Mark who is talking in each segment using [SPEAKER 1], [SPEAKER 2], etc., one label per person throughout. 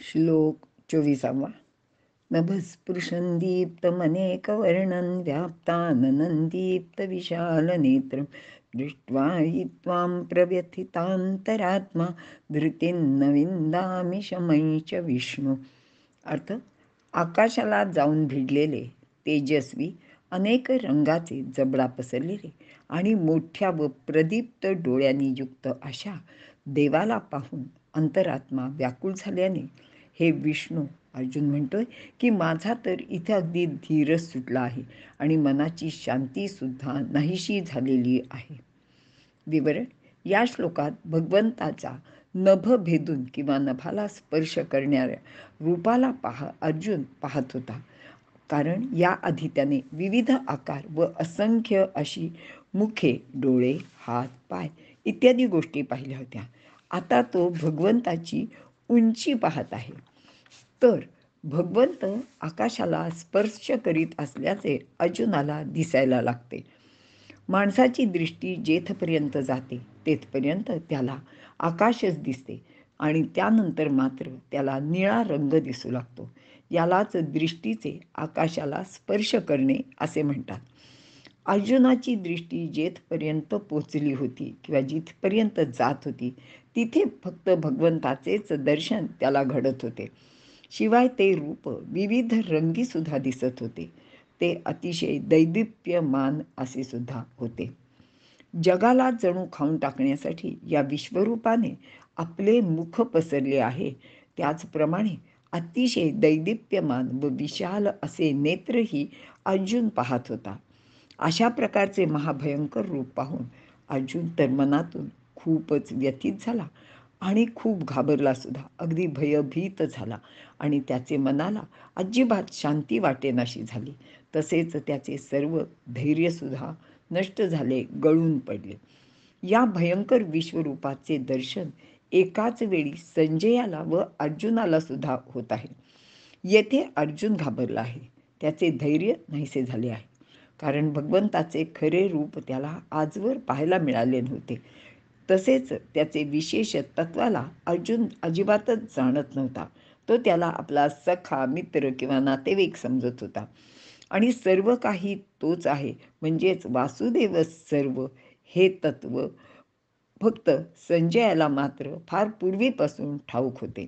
[SPEAKER 1] श्लोक 24वा. नभस्पृशं दीप्तमनेकवर्णं व्याप्ताननं दीप्तविशालनेत्रं दृष्ट्वा हि त्वां प्रव्यथितान्तरात्मा धृतिं विन्दामि शमैश्च विष्णू. अर्थ: आकाशाला जाऊन भिडलेले तेजस्वी अनेक रंगाचे जबडा पसरलेले आणि मोठ्या व प्रदीप्त डोळ्यांनी युक्त अशा देवाला पाहून अंतरात्मा व्याकुळ झाल्याने, हे विष्णू, अर्जुन म्हणतोय की माझा तर इथे अगदी धीरच सुटला आहे आणि मनाची शांतीसुद्धा नाहीशी झालेली आहे. विवरण: या श्लोकात भगवंताचा नभ भेदून किंवा नभाला स्पर्श करणाऱ्या रूपाला अर्जुन पाहत होता. कारण याआधी त्याने विविध आकार व असंख्य अशी मुखे, डोळे, हात, पाय इत्यादी गोष्टी पाहिल्या होत्या. आता तो भगवंताची उंची पाहत आहे. तर भगवंत आकाशाला स्पर्श करीत असल्याचे अर्जुनाला दिसायला लागते. माणसाची दृष्टी जेथपर्यंत जाते तेथपर्यंत त्याला आकाशच दिसते आणि त्यानंतर मात्र त्याला निळा रंग दिसू लागतो. यालाच दृष्टीचे आकाशाला स्पर्श करणे असे म्हणतात. अर्जुनाची दृष्टी जेथपर्यंत पोचली होती किंवा जिथपर्यंत जात होती तिथे फक्त भगवंताचेच दर्शन त्याला घडत होते. शिवाय ते रूप विविध रंगीसुद्धा दिसत होते. ते अतिशय दैदिप्यमान असे सुद्धा होते. जगाला जणू खाऊन टाकण्यासाठी या विश्वरूपाने आपले मुख पसरले आहे. त्याचप्रमाणे अतिशय दैदिप्यमान व विशाल असे नेत्रही अर्जुन पाहत होता. अशा प्रकारचे महाभयंकर रूप पाहून अर्जुन तर मनातून खूपच व्यथित झाला आणि खूप घाबरला सुद्धा, अगदी भयभीत झाला आणि त्याचे मनाला अजिबात शांती वाटेनाशी झाली. तसेच त्याचे सर्व धैर्यसुद्धा नष्ट झाले, गळून पडले. या भयंकर विश्वरूपाचे दर्शन एकाच वेळी संजयाला व अर्जुनाला सुद्धा होत आहे. येथे अर्जुन घाबरला आहे, त्याचे धैर्य नाहीसे झाले आहे. कारण भगवंताचे खरे रूप त्याला आजवर पाहायला मिळाले नव्हते. तसेच त्याचे विशेष तत्वाला अर्जुन अजिबातच जाणत नव्हता. तो त्याला आपला सखा, मित्र किंवा नातेवाईक समजत होता आणि सर्व काही तोच आहे, म्हणजेच वासुदेव सर्व हे तत्व फक्त संजयाला मात्र फार पूर्वीपासून ठाऊक होते.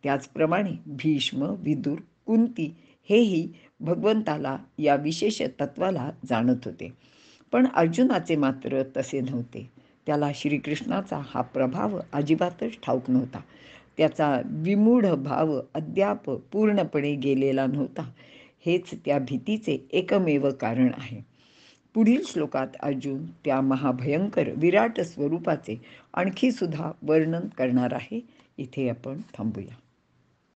[SPEAKER 1] त्याचप्रमाणे भीष्म, विदुर, कुंती हेही भगवंताला या विशेष तत्वाला जाणत होते. पण अर्जुनाचे मात्र तसे नव्हते. त्याला श्रीकृष्णाचा हा प्रभाव अजिबातच ठाऊक नव्हता. त्याचा विमूढ भाव अद्याप पूर्णपणे गेलेला नव्हता. हेच त्या भीतीचे एकमेव कारण आहे. पुढील श्लोकात अर्जुन त्या महाभयंकर विराट स्वरूपाचे आणखी सुद्धा वर्णन करणार आहे. इथे आपण थांबूया.